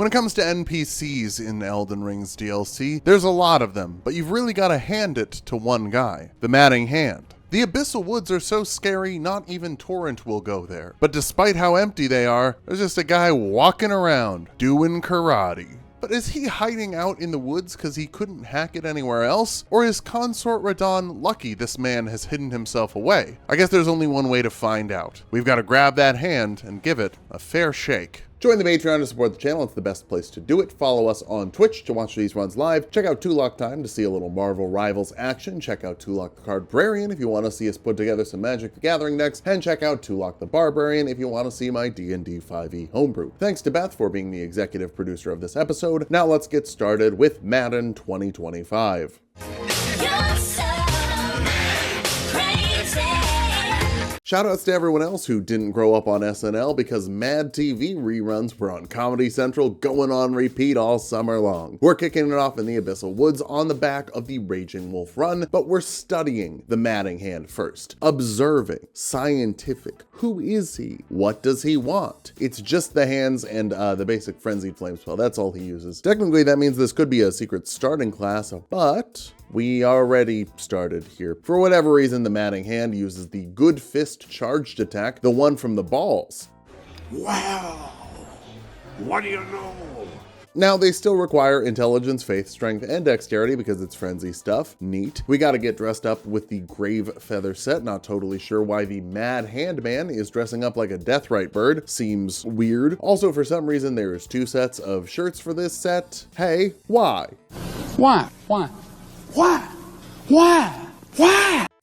When it comes to NPCs in Elden Ring's DLC, there's a lot of them, but you've really got to hand it to one guy, the Matting Hand. The Abyssal Woods are so scary, not even Torrent will go there. But despite how empty they are, there's just a guy walking around, doing karate. But is he hiding out in the woods because he couldn't hack it anywhere else? Or is Consort Radahn lucky this man has hidden himself away? I guess there's only one way to find out. We've got to grab that hand and give it a fair shake. Join the Patreon to support the channel. It's the best place to do it. Follow us on Twitch to watch these runs live. Check out Tulok Time to see a little Marvel Rivals action. Check out Tulok the Cardbrarian if you want to see us put together some Magic the Gathering decks. And check out Tulok the Barbarian if you want to see my D&D 5e homebrew. Thanks to Beth for being the executive producer of this episode. Now let's get started with Madden 2025. Shoutouts to everyone else who didn't grow up on SNL because Mad TV reruns were on Comedy Central going on repeat all summer long. We're kicking it off in the Abyssal Woods on the back of the Raging Wolf run, but we're studying the Matting Hand first. Observing, scientific. Who is he? What does he want? It's just the hands and the basic Frenzied Flame spell. That's all he uses. Technically, that means this could be a secret starting class, but we already started here. For whatever reason, the Matting Hand uses the Good Fist charged attack, the one from the balls. Wow! What do you know? Now, they still require intelligence, faith, strength, and dexterity because it's frenzy stuff. Neat. We gotta get dressed up with the Grave Feather set. Not totally sure why the Mad Hand Man is dressing up like a Deathrite bird. Seems weird. Also, for some reason, there's 2 sets of shirts for this set. Hey, why? Why?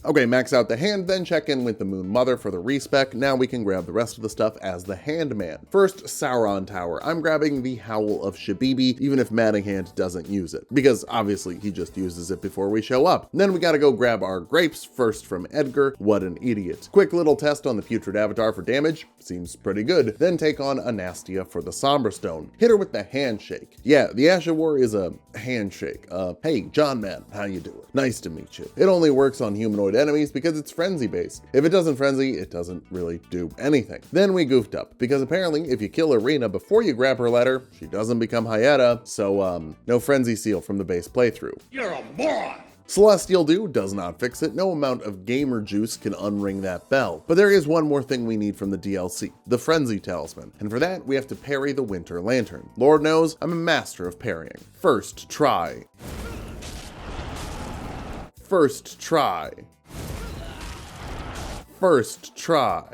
Okay, max out the hand, then check in with the Moon Mother for the respec. Now we can grab the rest of the stuff as the Handman. First, Sauron Tower. I'm grabbing the Howl of Shabibi, even if Matting Hand doesn't use it, because obviously he just uses it before we show up. Then we gotta go grab our grapes, first from Edgar. What an idiot. Quick little test on the Putrid Avatar for damage. Seems pretty good. Then take on Anastia for the Sombra Stone. Hit her with the Handshake. Yeah, the Ash of War is a handshake. Hey, John Man, how you doing? Nice to meet you. It only works on humanoid enemies because it's frenzy based. If it doesn't frenzy, it doesn't really do anything. Then we goofed up because apparently if you kill Arena before you grab her letter, she doesn't become Hyetta, so no frenzy seal from the base playthrough. You're a moron! Celestial Dew does not fix it. No amount of gamer juice can unring that bell. But there is one more thing we need from the DLC, the Frenzy Talisman. And for that, we have to parry the Winter Lantern. Lord knows, I'm a master of parrying. First try. First try. First try.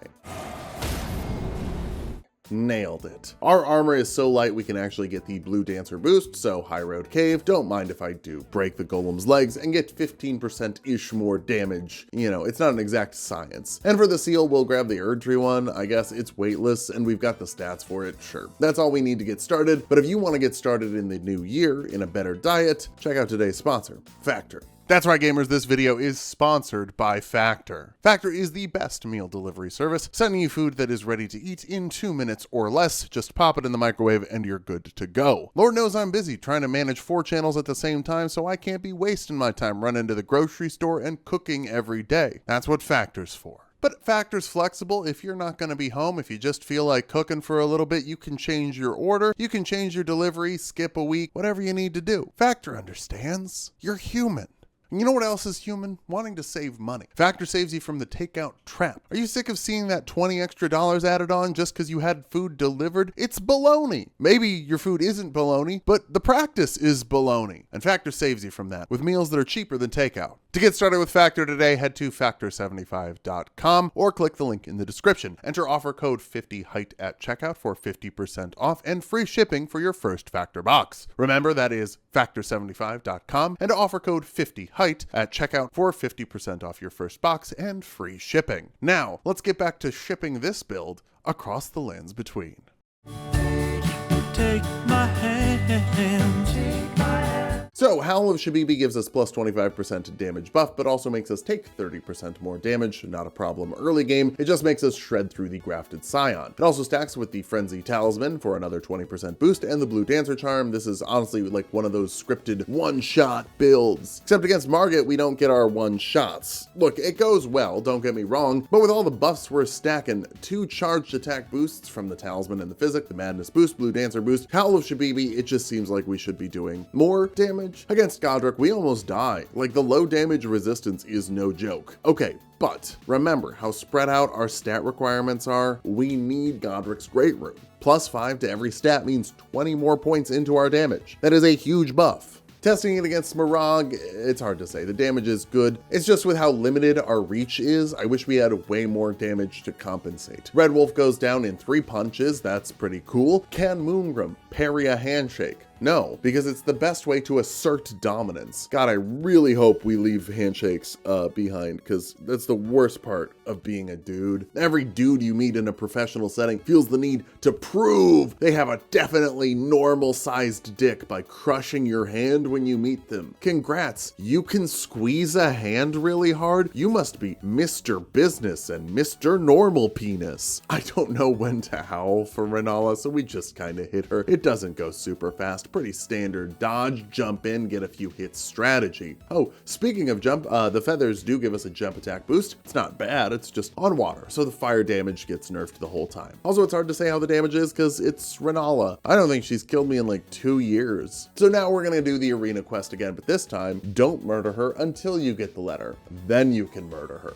Nailed it. Our armor is so light we can actually get the Blue Dancer boost, so High Road Cave, don't mind if I do. Break the golem's legs and get 15%-ish more damage. You know, it's not an exact science. And for the seal, we'll grab the Erdtree one. I guess it's weightless and we've got the stats for it, sure. That's all we need to get started, but if you want to get started in the new year in a better diet, check out today's sponsor, Factor. That's right, gamers, this video is sponsored by Factor. Factor is the best meal delivery service, sending you food that is ready to eat in 2 minutes or less. Just pop it in the microwave and you're good to go. Lord knows I'm busy trying to manage 4 channels at the same time, so I can't be wasting my time running to the grocery store and cooking every day. That's what Factor's for. But Factor's flexible. If you're not going to be home, if you just feel like cooking for a little bit, you can change your order, you can change your delivery, skip a week, whatever you need to do. Factor understands. You're human. You know what else is human? Wanting to save money. Factor saves you from the takeout trap. Are you sick of seeing that $20 extra added on just because you had food delivered? It's baloney. Maybe your food isn't baloney, but the practice is baloney. And Factor saves you from that with meals that are cheaper than takeout. To get started with Factor today, head to factor75.com or click the link in the description. Enter offer code 50HEIGHT at checkout for 50% off and free shipping for your first Factor box. Remember, that is factor75.com and offer code 50HEIGHT at checkout for 50% off your first box and free shipping. Now, let's get back to shipping this build across the lands between. Take my hand. So, Howl of Shabibi gives us plus 25% damage buff, but also makes us take 30% more damage. Not a problem early game, it just makes us shred through the grafted Scion. It also stacks with the Frenzy Talisman for another 20% boost, and the Blue Dancer Charm. This is honestly like one of those scripted one-shot builds. Except against Morgot, we don't get our one-shots. Look, it goes well, don't get me wrong, but with all the buffs we're stacking, 2 charged attack boosts from the Talisman and the Physic, the Madness boost, Blue Dancer boost, Howl of Shabibi, it just seems like we should be doing more damage. Against Godric, we almost die. Like, the low damage resistance is no joke. Okay, but remember how spread out our stat requirements are? We need Godric's Great Rune. Plus 5 to every stat means 20 more points into our damage. That is a huge buff. Testing it against Morog, it's hard to say. The damage is good. It's just with how limited our reach is, I wish we had way more damage to compensate. Red Wolf goes down in 3 punches, that's pretty cool. Can Moongram parry a handshake? No, because it's the best way to assert dominance. God, I really hope we leave handshakes behind, because that's the worst part of being a dude. Every dude you meet in a professional setting feels the need to prove they have a definitely normal-sized dick by crushing your hand when you meet them. Congrats, you can squeeze a hand really hard? You must be Mr. Business and Mr. Normal Penis. I don't know when to howl for Renala, so we just kind of hit her. It doesn't go super fast. Pretty standard dodge, jump in, get a few hits strategy. Oh, speaking of jump, the feathers do give us a jump attack boost. It's not bad, it's just on water, so the fire damage gets nerfed the whole time. Also, it's hard to say how the damage is because it's Renala. I don't think she's killed me in like 2 years. So now we're gonna do the arena quest again, but this time, don't murder her until you get the letter. Then you can murder her.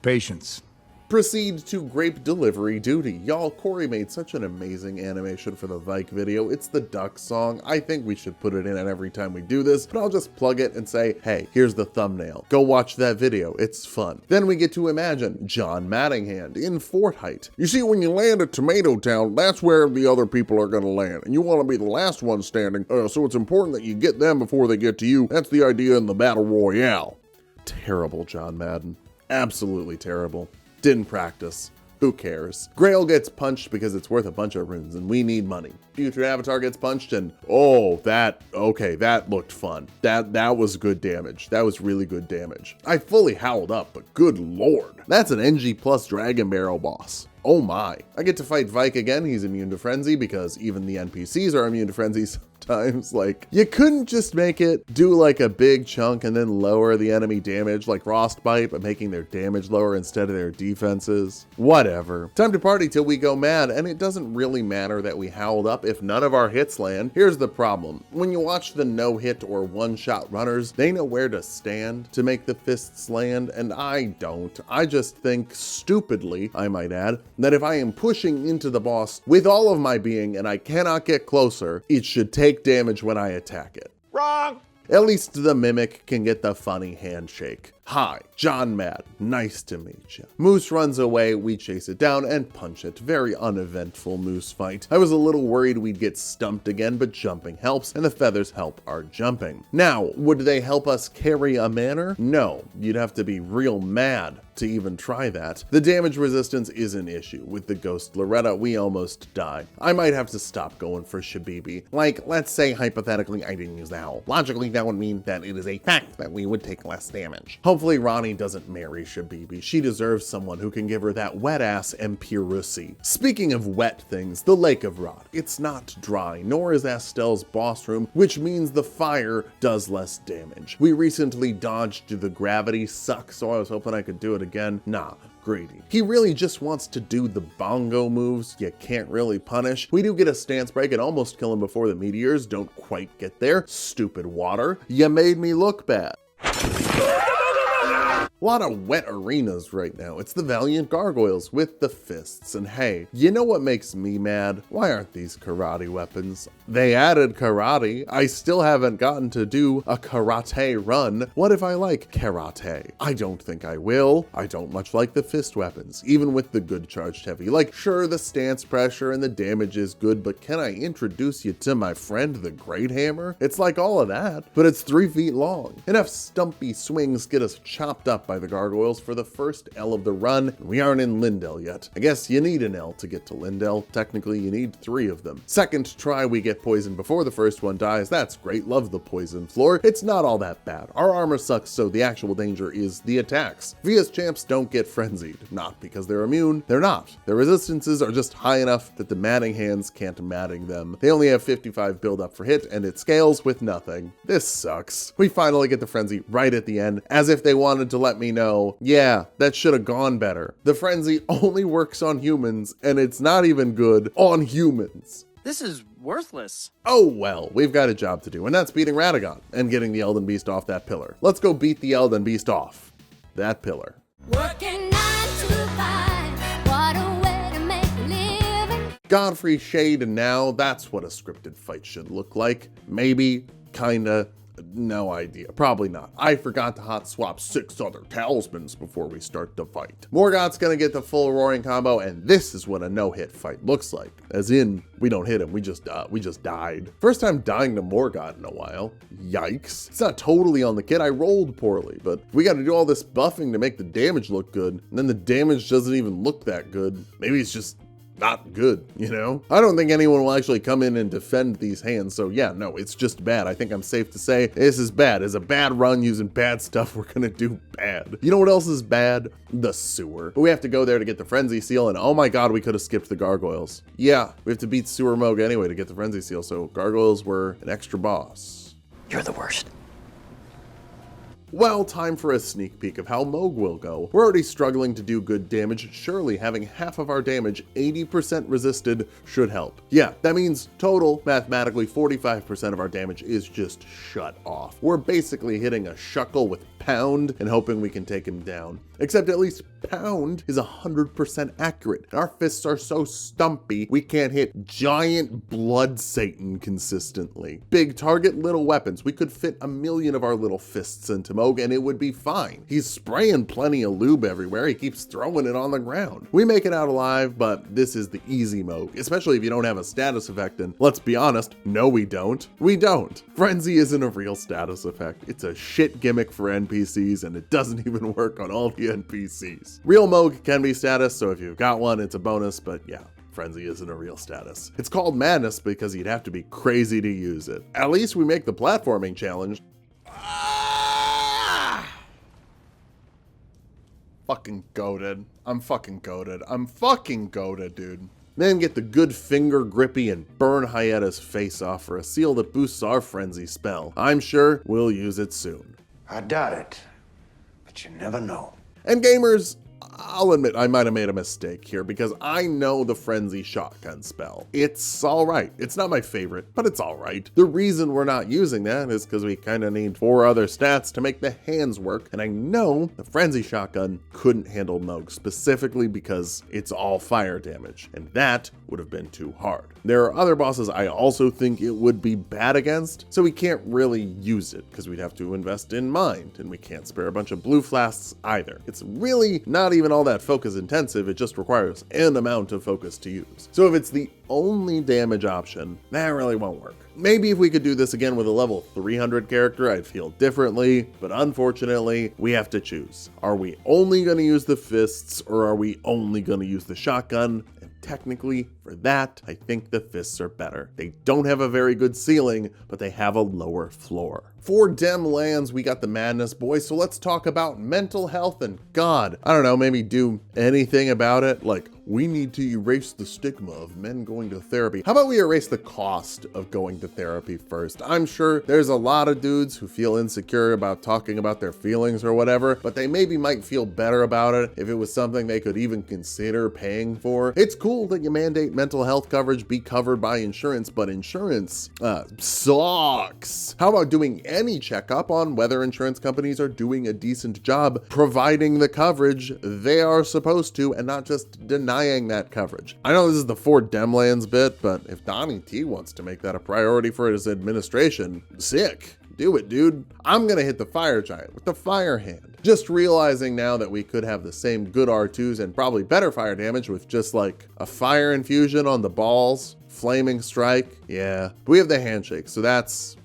Patience. Proceed to grape delivery duty. Y'all, Corey made such an amazing animation for the Vike video. It's the duck song. I think we should put it in every time we do this, but I'll just plug it and say, hey, here's the thumbnail. Go watch that video. It's fun. Then we get to imagine John Mattinghand in Fort Height. You see, when you land at Tomato Town, that's where the other people are gonna land, and you wanna be the last one standing, so it's important that you get them before they get to you. That's the idea in the Battle Royale. Terrible, John Madden. Absolutely terrible. Didn't practice. Who cares? Grail gets punched because it's worth a bunch of runes and we need money. Future Avatar gets punched and that looked fun. That was good damage. That was really good damage. I fully howled up, but good lord. That's an NG plus Dragon Barrel boss. Oh my. I get to fight Vike again. He's immune to frenzy because even the NPCs are immune to frenzy sometimes. Like, you couldn't just make it do like a big chunk and then lower the enemy damage like Frostbite, but making their damage lower instead of their defenses. Whatever. Time to party till we go mad, and it doesn't really matter that we howled up if none of our hits land. Here's the problem. When you watch the no-hit or one-shot runners, they know where to stand to make the fists land, and I don't. I just think stupidly, I might add, that if I am pushing into the boss with all of my being and I cannot get closer, it should take damage when I attack it. Wrong! At least the Mimic can get the funny handshake. Hi, John Mad, nice to meet you. Moose runs away, we chase it down and punch it. Very uneventful Moose fight. I was a little worried we'd get stumped again, but jumping helps, and the feathers help our jumping. Now, would they help us carry a manor? No, you'd have to be real mad to even try that. The damage resistance is an issue. With the Ghost Loretta, we almost die. I might have to stop going for Shabibi. Like, let's say hypothetically I didn't use the howl. Logically, that would mean that it is a fact that we would take less damage. Hopefully Ronnie doesn't marry Shabibi. She deserves someone who can give her that wet ass empiracy. Speaking of wet things, the Lake of Rot. It's not dry, nor is Astel's boss room, which means the fire does less damage. We recently dodged the gravity suck, so I was hoping I could do it again. Nah. Greedy. He really just wants to do the bongo moves you can't really punish. We do get a stance break and almost kill him before the meteors don't quite get there. Stupid water. You made me look bad. A lot of wet arenas right now. It's the Valiant Gargoyles with the fists. And hey, you know what makes me mad? Why aren't these karate weapons? They added karate. I still haven't gotten to do a karate run. What if I like karate? I don't think I will. I don't much like the fist weapons, even with the good charged heavy. Like, sure, the stance pressure and the damage is good, but can I introduce you to my friend, the Great Hammer? It's like all of that, but it's 3 feet long. Enough stumpy swings get us chopped up by by the gargoyles for the first L of the run. We aren't in Lindell yet. I guess you need an L to get to Lindell. Technically, you need 3 of them. Second try, we get poisoned before the first one dies. That's great. Love the poison floor. It's not all that bad. Our armor sucks, so the actual danger is the attacks. Via's champs don't get frenzied. Not because they're immune. They're not. Their resistances are just high enough that the matting hands can't matting them. They only have 55 build up for hit, and it scales with nothing. This sucks. We finally get the frenzy right at the end, as if they wanted to let me know, yeah, that should have gone better. The frenzy only works on humans, and it's not even good on humans. This is worthless. Oh well, we've got a job to do, and that's beating Radahn and getting the Elden Beast off that pillar. Let's go beat the Elden Beast off that pillar. Working 9 to 5, what a way to make a living. Godfrey, Shade, and now that's what a scripted fight should look like. Maybe, kinda. No idea. Probably not. I forgot to hot swap 6 other talismans before we start the fight. Morgot's gonna get the full roaring combo, and this is what a no-hit fight looks like. As in, we don't hit him, we just died. First time dying to Morgot in a while. Yikes. It's not totally on the kid, I rolled poorly, but we gotta do all this buffing to make the damage look good, and then the damage doesn't even look that good. Maybe it's just not good, you know? I don't think anyone will actually come in and defend these hands, so yeah, no, it's just bad. I think I'm safe to say this is bad. It's a bad run using bad stuff. We're gonna do bad. You know what else is bad? The sewer. But we have to go there to get the frenzy seal, and oh my god, we could have skipped the gargoyles. Yeah, we have to beat Sewer Moog anyway to get the frenzy seal, so gargoyles were an extra boss. You're the worst. Well, time for a sneak peek of how Moog will go. We're already struggling to do good damage. Surely having half of our damage 80% resisted should help. Yeah, that means total, mathematically, 45% of our damage is just shut off. We're basically hitting a shuckle with Pound and hoping we can take him down. Except at least Pound is 100% accurate. And our fists are so stumpy, we can't hit giant blood Satan consistently. Big target, little weapons. We could fit 1,000,000 of our little fists into Moog and it would be fine. He's spraying plenty of lube everywhere. He keeps throwing it on the ground. We make it out alive, but this is the easy Moog, especially if you don't have a status effect. And let's be honest, no we don't. We don't. Frenzy isn't a real status effect. It's a shit gimmick for NPCs and it doesn't even work on all the NPCs. Real Moog can be status, so if you've got one, it's a bonus, but yeah. Frenzy isn't a real status. It's called Madness because you'd have to be crazy to use it. At least we make the platforming challenge. Fucking goated. I'm fucking goated, dude. Then get the good finger grippy and burn Hyetta's face off for a seal that boosts our frenzy spell. I'm sure we'll use it soon. I doubt it, but you never know. And gamers, I'll admit I might have made a mistake here because I know the frenzy shotgun spell. It's all right. It's not my favorite, but it's all right. The reason we're not using that is because we kind of need 4 other stats to make the hands work. And I know the frenzy shotgun couldn't handle Moog specifically because it's all fire damage. And that would have been too hard. There are other bosses I also think it would be bad against, so we can't really use it because we'd have to invest in mind and we can't spare a bunch of blue flasks either. It's really not even all that focus intensive, it just requires an amount of focus to use. So if it's the only damage option, that really won't work. Maybe if we could do this again with a level 300 character, I'd feel differently, but unfortunately, we have to choose. Are we only gonna use the fists or are we only gonna use the shotgun? And technically, for that, I think the fists are better. They don't have a very good ceiling, but they have a lower floor. For Dem lands, we got the Madness boys, so let's talk about mental health and God, I don't know, maybe do anything about it. Like, we need to erase the stigma of men going to therapy. How about we erase the cost of going to therapy first? I'm sure there's a lot of dudes who feel insecure about talking about their feelings or whatever, but they maybe might feel better about it if it was something they could even consider paying for. It's cool that you mandate mental health coverage be covered by insurance, but insurance sucks. How about doing any checkup on whether insurance companies are doing a decent job providing the coverage they are supposed to and not just denying that coverage? I know this is the Fort Demlands bit, but if Donnie T wants to make that a priority for his administration, sick. Do it, dude. I'm gonna hit the fire giant with the fire hand. Just realizing now that we could have the same good R2s and probably better fire damage with just like a fire infusion on the balls, flaming strike. Yeah, we have the handshake, so that's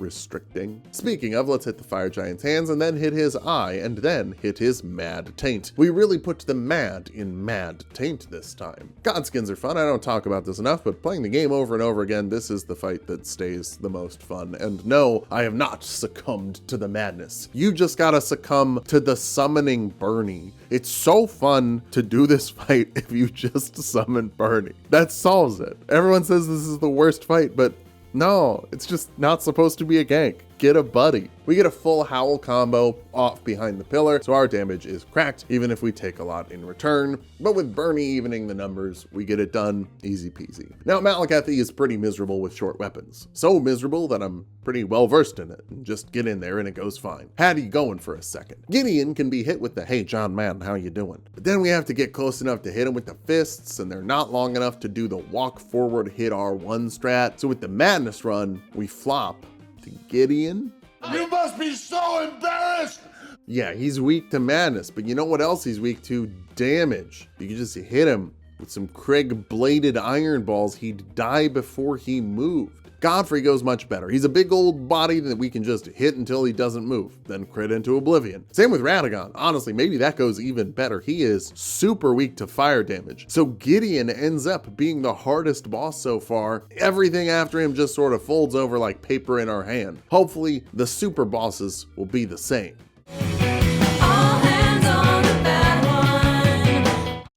restricting. Speaking of, let's hit the fire giant's hands and then hit his eye and then hit his mad taint. We really put the mad in mad taint this time. Godskins are fun. I don't talk about this enough, but playing the game over and over again, this is the fight that stays the most fun. And no, I have not succumbed to the madness. You just gotta succumb to the summoning Bernie. It's so fun to do this fight if you just summon Bernie. That solves it. Everyone says this is the worst fight, but no, it's just not supposed to be a gank. Get a buddy. We get a full howl combo off behind the pillar, so our damage is cracked, even if we take a lot in return. But with Bernie evening the numbers, we get it done easy peasy. Now, Malekith is pretty miserable with short weapons. So miserable that I'm pretty well versed in it, and just get in there and it goes fine. Hattie going for a second. Gideon can be hit with the, "Hey John man, how you doing?" But then we have to get close enough to hit him with the fists, and they're not long enough to do the walk forward hit R1 strat. So with the madness run, we flop to Gideon. You must be so embarrassed! Yeah, he's weak to madness, but you know what else he's weak to? Damage. You can just hit him with some Krieg bladed iron balls, he'd die before he moved. Godfrey goes much better. He's a big old body that we can just hit until he doesn't move, then crit into oblivion. Same with Radahn. Honestly, maybe that goes even better. He is super weak to fire damage. So Gideon ends up being the hardest boss so far. Everything after him just sort of folds over like paper in our hand. Hopefully, the super bosses will be the same.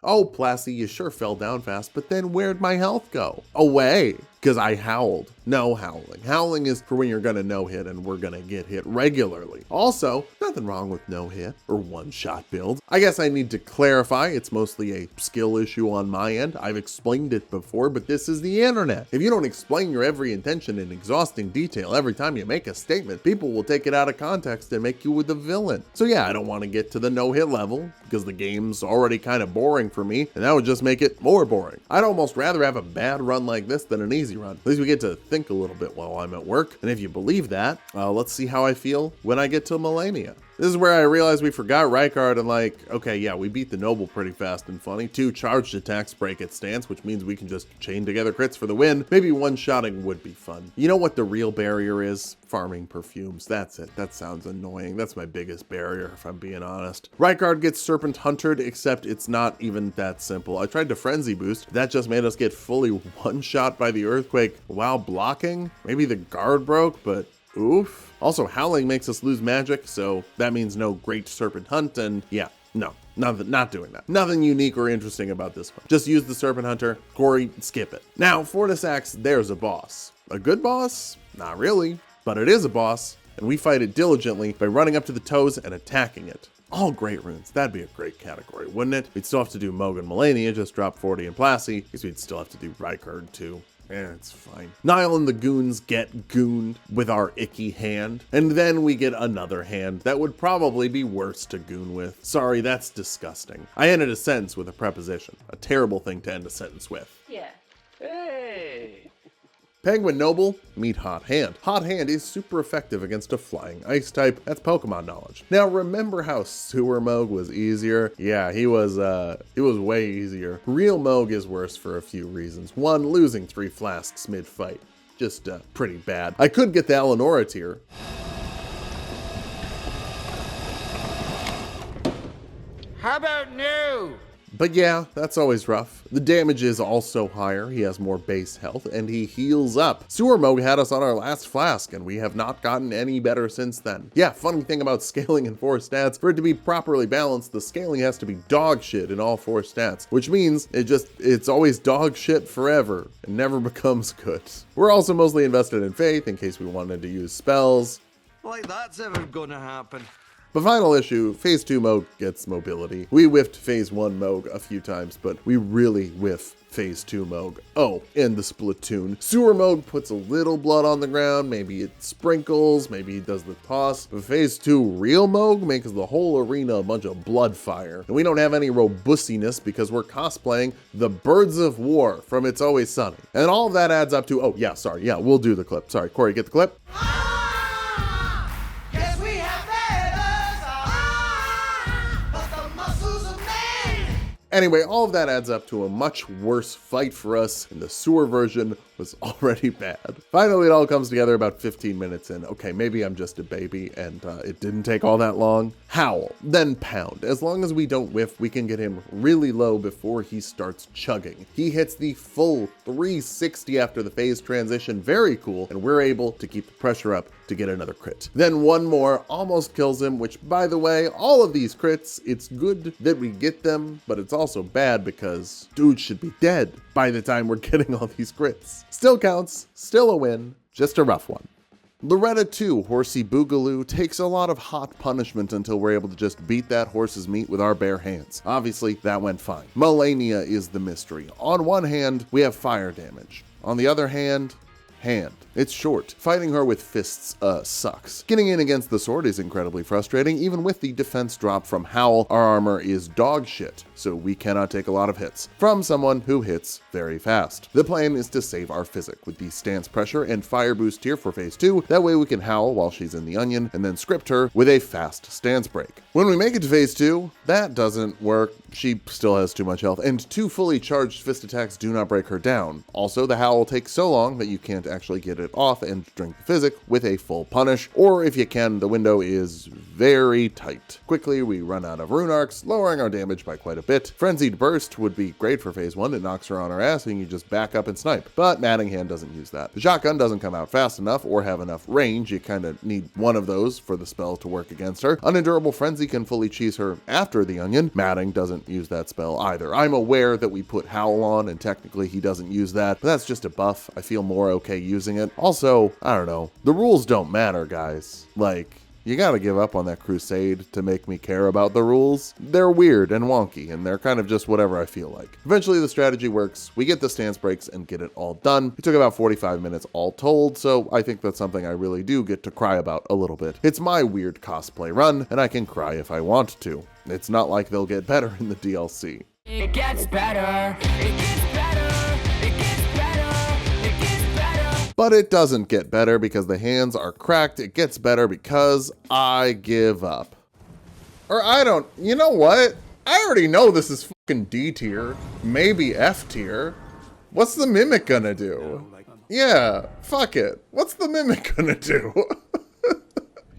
Oh, Plasty, you sure fell down fast, but then where'd my health go? Away, because I howled. No howling. Howling is for when you're gonna no-hit, and we're gonna get hit regularly. Also, nothing wrong with no-hit or one-shot builds. I guess I need to clarify, it's mostly a skill issue on my end. I've explained it before, but this is the internet. If you don't explain your every intention in exhausting detail every time you make a statement, people will take it out of context and make you the villain. So yeah, I don't want to get to the no-hit level, because the game's already kind of boring for me, and that would just make it more boring. I'd almost rather have a bad run like this than an easy run. At least we get to think a little bit while I'm at work. And if you believe that, let's see how I feel when I get to Malenia. This is where I realized we forgot Rykard and like, okay, yeah, we beat the Noble pretty fast and funny. 2 charged attacks break its stance, which means we can just chain together crits for the win. Maybe one-shotting would be fun. You know what the real barrier is? Farming perfumes. That's it. That sounds annoying. That's my biggest barrier, if I'm being honest. Rykard gets Serpent Huntered, except it's not even that simple. I tried to Frenzy Boost. That just made us get fully one-shot by the Earthquake while blocking. Maybe the guard broke, but oof. Also, Howling makes us lose magic, so that means no Great Serpent Hunt, and yeah, no, not doing that. Nothing unique or interesting about this one. Just use the Serpent Hunter. Corey, skip it. Now, Fortis Axe, there's a boss. A good boss? Not really, but it is a boss, and we fight it diligently by running up to the toes and attacking it. All great runes. That'd be a great category, wouldn't it? We'd still have to do Morgot and Melenia, just drop 40 and Plasty, because we'd still have to do Rykard too. It's fine. Niall and the goons get gooned with our icky hand, and then we get another hand that would probably be worse to goon with. Sorry, that's disgusting. I ended a sentence with a preposition. A terrible thing to end a sentence with. Yeah. Hey. Penguin Noble, meet Hot Hand. Hot Hand is super effective against a flying ice type. That's Pokemon knowledge. Now remember how Sewer Moog was easier? Yeah, he was way easier. Real Moog is worse for a few reasons. One, losing 3 flasks mid-fight. Just pretty bad. I could get the Eleonora tier. How about new? But yeah, that's always rough. The damage is also higher, he has more base health, and he heals up. Sewer Moog had us on our last flask, and we have not gotten any better since then. Yeah, funny thing about scaling in 4 stats, for it to be properly balanced, the scaling has to be dog shit in all 4 stats, which means it's always dog shit forever, and never becomes good. We're also mostly invested in Faith, in case we wanted to use spells. Like that's ever gonna happen. The final issue, Phase 2 Moog gets mobility. We whiffed Phase 1 Moog a few times, but we really whiff Phase 2 Moog. Oh, and the Splatoon. Sewer Moog puts a little blood on the ground, maybe it sprinkles, maybe he does the toss. But Phase 2 Real Moog makes the whole arena a bunch of blood fire. And we don't have any robustiness because we're cosplaying the Birds of War from It's Always Sunny. And all of that adds up to, oh yeah, sorry, yeah, we'll do the clip. Sorry, Corey, get the clip? Anyway, all of that adds up to a much worse fight for us in the sewer version was already bad. Finally, it all comes together about 15 minutes in. Okay, maybe I'm just a baby and it didn't take all that long. Howl, then pound. As long as we don't whiff, we can get him really low before he starts chugging. He hits the full 360 after the phase transition. Very cool. And we're able to keep the pressure up to get another crit. Then one more almost kills him, which, by the way, all of these crits, it's good that we get them, but it's also bad because dude should be dead by the time we're getting all these crits. Still counts, still a win, just a rough one. Loretta 2, Horsey Boogaloo, takes a lot of hot punishment until we're able to just beat that horse's meat with our bare hands. Obviously, that went fine. Malenia is the mystery. On one hand, we have fire damage. On the other hand, it's short. Fighting her with fists sucks. Getting in against the sword is incredibly frustrating. Even with the defense drop from Howl, our armor is dog shit, so we cannot take a lot of hits from someone who hits very fast. The plan is to save our physic with the stance pressure and fire boost here for phase 2. That way we can Howl while she's in the onion and then script her with a fast stance break. When we make it to phase 2, that doesn't work. She still has too much health, and 2 fully charged fist attacks do not break her down. Also, the Howl takes so long that you can't actually get it off and drink the physic with a full punish, or if you can, the window is very tight. Quickly, we run out of rune arcs, lowering our damage by quite a bit. Frenzied Burst would be great for phase 1. It knocks her on her ass and you just back up and snipe, but Mattinghand doesn't use that. The shotgun doesn't come out fast enough or have enough range. You kind of need one of those for the spell to work against her. Unendurable Frenzy can fully cheese her after the onion. Matting doesn't use that spell either. I'm aware that we put Howl on and technically he doesn't use that, but that's just a buff. I feel more okay using it. Also, I don't know. The rules don't matter, guys. Like, you gotta give up on that crusade to make me care about the rules. They're weird and wonky, and they're kind of just whatever I feel like. Eventually the strategy works, we get the stance breaks and get it all done. It took about 45 minutes all told, so I think that's something I really do get to cry about a little bit. It's my weird cosplay run, and I can cry if I want to. It's not like they'll get better in the DLC. It gets better. It gets better. It gets better. It gets better. But it doesn't get better because the hands are cracked. It gets better because I give up. Or I don't, you know what? I already know this is fucking D tier, maybe F tier. What's the Mimic gonna do? Yeah, fuck it. What's the Mimic gonna do?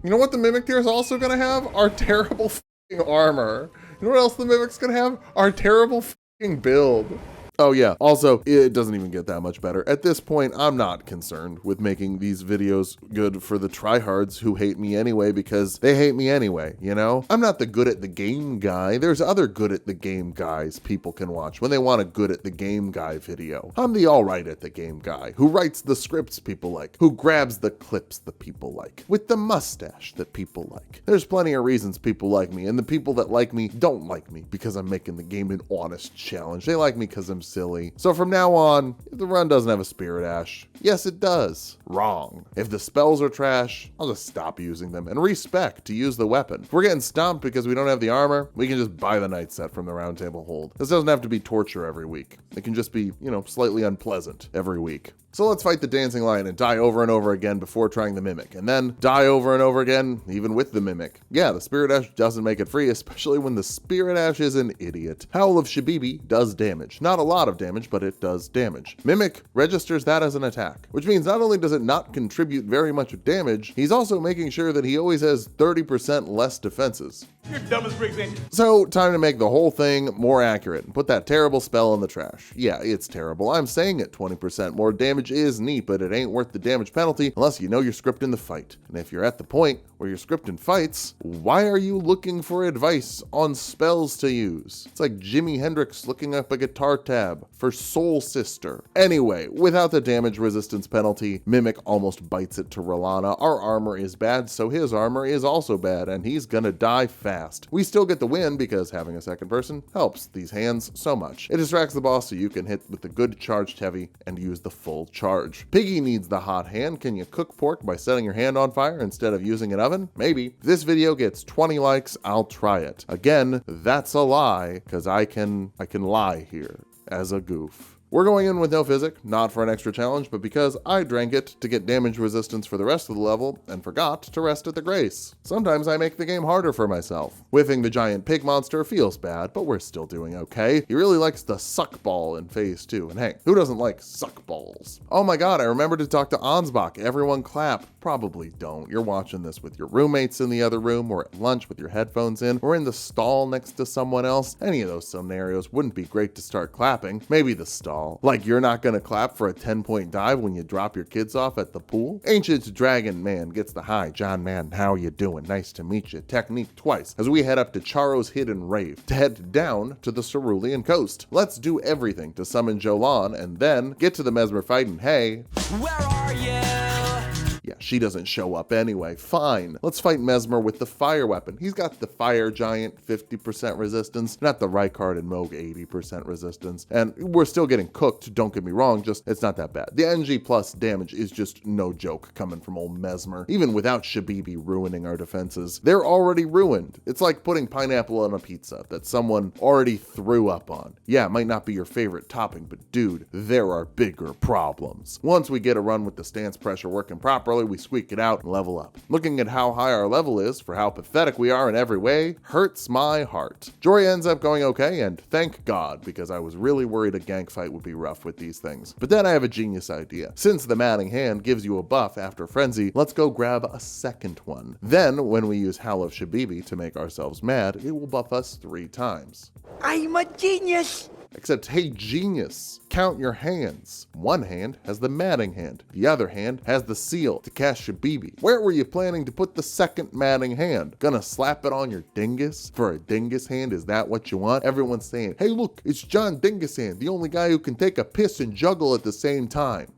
You know what the Mimic tier is also gonna have? Our terrible fucking armor. You know what else the Mimic's gonna have? Our terrible fucking build. Oh yeah, also, it doesn't even get that much better. At this point, I'm not concerned with making these videos good for the tryhards who hate me anyway because they hate me anyway, you know? I'm not the good at the game guy. There's other good at the game guys people can watch when they want a good at the game guy video. I'm the alright at the game guy who writes the scripts people like, who grabs the clips that people like, with the mustache that people like. There's plenty of reasons people like me, and the people that like me don't like me because I'm making the game an honest challenge. They like me because I'm silly. So from now on, if the run doesn't have a Spirit Ash, yes it does. Wrong. If the spells are trash, I'll just stop using them and respec to use the weapon. If we're getting stomped because we don't have the armor, we can just buy the night set from the Round Table Hold. This doesn't have to be torture every week. It can just be, you know, slightly unpleasant every week. So let's fight the Dancing Lion and die over and over again before trying the Mimic, and then die over and over again, even with the Mimic. Yeah, the Spirit Ash doesn't make it free, especially when the Spirit Ash is an idiot. Howl of Shabibi does damage. Not a lot of damage, but it does damage. Mimic registers that as an attack, which means not only does it not contribute very much damage, he's also making sure that he always has 30% less defenses. You're dumb as bricks, ain't you? So, time to make the whole thing more accurate and put that terrible spell in the trash. Yeah, it's terrible. I'm saying it, 20% more damage is neat, but it ain't worth the damage penalty unless you know you're scripting the fight. And if you're at the point where you're scripting fights, why are you looking for advice on spells to use? It's like Jimi Hendrix looking up a guitar tab for Soul Sister. Anyway, without the damage resistance penalty, Mimic almost bites it to Rolana. Our armor is bad, so his armor is also bad, and he's gonna die fast. We still get the win because having a second person helps these hands so much. It distracts the boss so you can hit with the good charged heavy and use the full charge. Piggy needs the hot hand. Can you cook pork by setting your hand on fire instead of using an oven? Maybe. If this video gets 20 likes, I'll try it. Again, that's a lie, because I can lie here as a goof. We're going in with no physic, not for an extra challenge, but because I drank it to get damage resistance for the rest of the level and forgot to rest at the grace. Sometimes I make the game harder for myself. Whiffing the giant pig monster feels bad, but we're still doing okay. He really likes the suck ball in phase 2, and hey, who doesn't like suck balls? Oh my god, I remembered to talk to Ansbach. Everyone clap. Probably don't. You're watching this with your roommates in the other room, or at lunch with your headphones in, or in the stall next to someone else. Any of those scenarios wouldn't be great to start clapping. Maybe the stall. Like you're not gonna clap for a 10-point dive when you drop your kids off at the pool? Ancient Dragon Man gets the hi. John Man, how you doing? Nice to meet you. Technique twice as we head up to Charo's Hidden Rave to head down to the Cerulean Coast. Let's do everything to summon Jolan and then get to the Mesmer fight, and hey, Where are you? yeah, she doesn't show up anyway. Fine. Let's fight Mesmer with the fire weapon. He's got the fire giant 50% resistance, not the Rykard and Moog 80% resistance. And we're still getting cooked, don't get me wrong, just it's not that bad. The NG plus damage is just no joke coming from old Mesmer. Even without Shabibi ruining our defenses, they're already ruined. It's like putting pineapple on a pizza that someone already threw up on. Yeah, it might not be your favorite topping, but dude, there are bigger problems. Once we get a run with the stance pressure working properly, we squeak it out and level up. Looking at how high our level is for how pathetic we are in every way hurts my heart. Jory ends up going okay, and thank God, because I was really worried a gank fight would be rough with these things. But then I have a genius idea. Since the Matting Hand gives you a buff after Frenzy, let's go grab a second one. Then, when we use Howl of Shabibi to make ourselves mad, it will buff us 3 times. I'm a genius! Except, hey genius, count your hands. One hand has the Matting Hand. The other hand has the seal to cast Shabibi. Where were you planning to put the second Matting Hand? Gonna slap it on your dingus? For a dingus hand, is that what you want? Everyone's saying, hey look, it's John Dingus Hand, the only guy who can take a piss and juggle at the same time.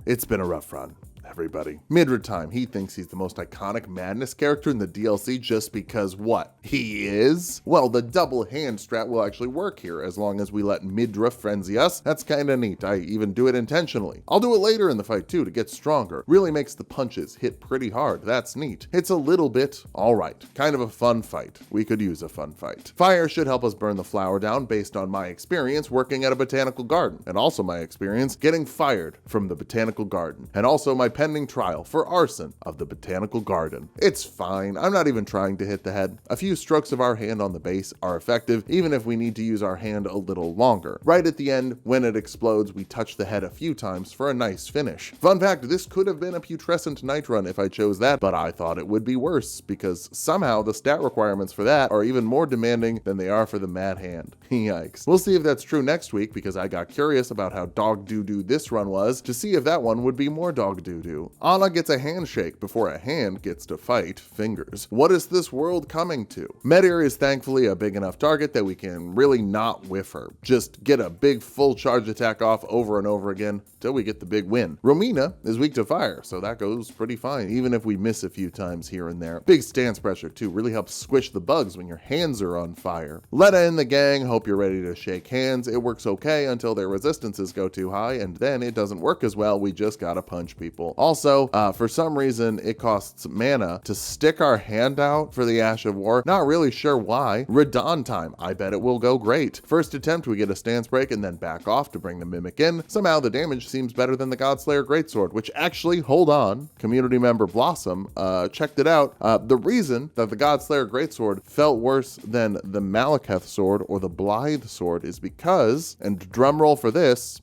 It's been a rough run, everybody. Midra time, he thinks he's the most iconic madness character in the DLC just because what? He is? Well, the double hand strat will actually work here as long as we let Midra frenzy us. That's kinda neat. I even do it intentionally. I'll do it later in the fight too to get stronger. Really makes the punches hit pretty hard. That's neat. It's a little bit, alright, kind of a fun fight. We could use a fun fight. Fire should help us burn the flower down based on my experience working at a botanical garden, and also my experience getting fired from the botanical garden, and also my pending trial for arson of the botanical garden. It's fine. I'm not even trying to hit the head. A few strokes of our hand on the base are effective, even if we need to use our hand a little longer. Right at the end, when it explodes, we touch the head a few times for a nice finish. Fun fact, this could have been a putrescent night run if I chose that, but I thought it would be worse, because somehow the stat requirements for that are even more demanding than they are for the mad hand. Yikes. We'll see if that's true next week, because I got curious about how dog doo-doo this run was, to see if that one would be more dog doo-doo. Anna gets a handshake before a hand gets to fight fingers. What is this world coming to? Medir is thankfully a big enough target that we can really not whiff her. Just get a big full charge attack off over and over again till we get the big win. Romina is weak to fire, so that goes pretty fine, even if we miss a few times here and there. Big stance pressure too, really helps squish the bugs when your hands are on fire. Letta in the gang, hope you're ready to shake hands. It works okay until their resistances go too high, and then it doesn't work as well. We just gotta punch people. Also, for some reason, it costs mana to stick our hand out for the Ash of War. Not really sure why. Radahn time. I bet it will go great. First attempt, we get a stance break and then back off to bring the Mimic in. Somehow the damage seems better than the Godslayer Greatsword, which actually, hold on, community member Blossom checked it out. The reason that the Godslayer Greatsword felt worse than the Malekith sword or the Blithe sword is because, and drumroll for this,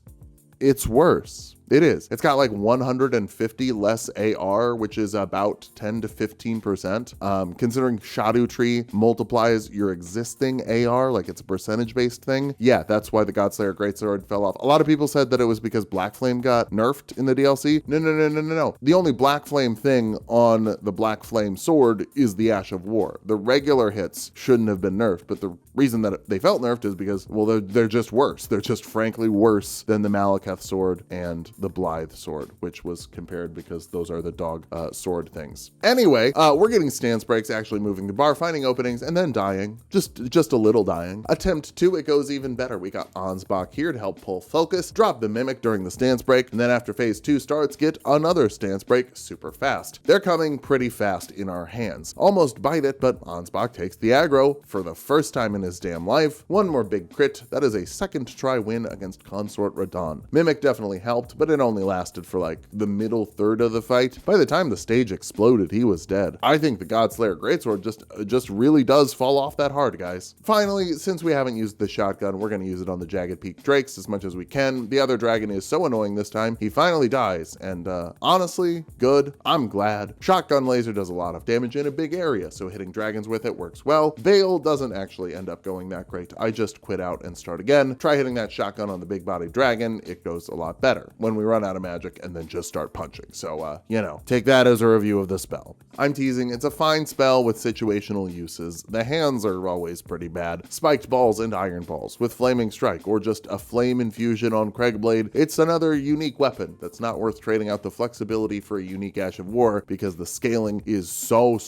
it's worse. It is. It's got like 150 less AR, which is about 10 to 15%. Considering Shadow Tree multiplies your existing AR, like it's a percentage-based thing. Yeah, that's why the Godslayer Greatsword fell off. A lot of people said that it was because Black Flame got nerfed in the DLC. No. The only Black Flame thing on the Black Flame sword is the Ash of War. The regular hits shouldn't have been nerfed, but the reason that they felt nerfed is because, well, they're just worse. They're just frankly worse than the Malekith sword and the Blithe sword, which was compared because those are the dog sword things. Anyway, we're getting stance breaks, actually moving the bar, finding openings, and then dying. Just a little dying. Attempt 2, it goes even better. We got Ansbach here to help pull focus, drop the Mimic during the stance break, and then after phase 2 starts, get another stance break super fast. They're coming pretty fast in our hands. Almost bite it, but Ansbach takes the aggro for the first time in his damn life. One more big crit. That is a second try win against Consort Radahn. Mimic definitely helped, but it only lasted for like the middle third of the fight. By the time the stage exploded, he was dead. I think the Godslayer Greatsword just really does fall off that hard, guys. Finally, since we haven't used the shotgun, we're going to use it on the Jagged Peak Drakes as much as we can. The other dragon is so annoying this time, he finally dies, and honestly, good. I'm glad. Shotgun laser does a lot of damage in a big area, so hitting dragons with it works well. Veil doesn't actually end up going that great. I just quit out and start again. Try hitting that shotgun on the big body dragon, it goes a lot better when we run out of magic and then just start punching. So, you know, take that as a review of the spell. I'm teasing, it's a fine spell with situational uses. The hands are always pretty bad. Spiked balls and iron balls with flaming strike, or just a flame infusion on Craigblade. It's another unique weapon that's not worth trading out the flexibility for a unique Ash of War because the scaling is so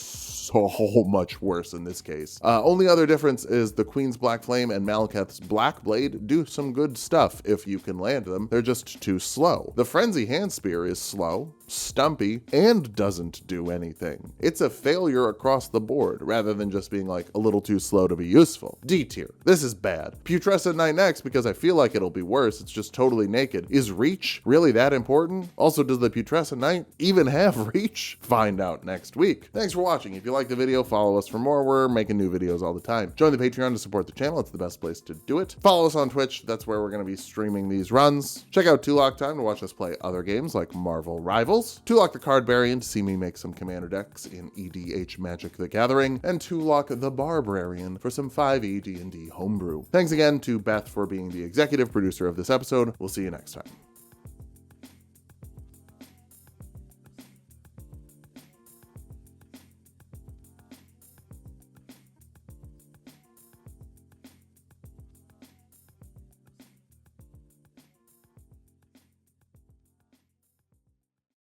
much worse in this case. Only other difference is the Queen's Black Flame and Malekith's Black Blade do some good stuff if you can land them. They're just too slow. The Frenzy Hand Spear is slow, stumpy, and doesn't do anything. It's a failure across the board rather than just being like a little too slow to be useful. D tier. This is bad. Putrescent Knight next because I feel like it'll be worse. It's just totally naked. Is reach really that important? Also, does the Putrescent Knight even have reach? Find out next week. Thanks for watching. If you like the video, follow us for more. We're making new videos all the time. Join the Patreon to support the channel. It's the best place to do it. Follow us on Twitch. That's where we're going to be streaming these runs. Check out Tulok Time to watch us play other games like Marvel Rivals. Tulok the Cardbarian to see me make some commander decks in EDH Magic the Gathering. And Tulok the Barbarian for some 5e D&D homebrew. Thanks again to Beth for being the executive producer of this episode. We'll see you next time.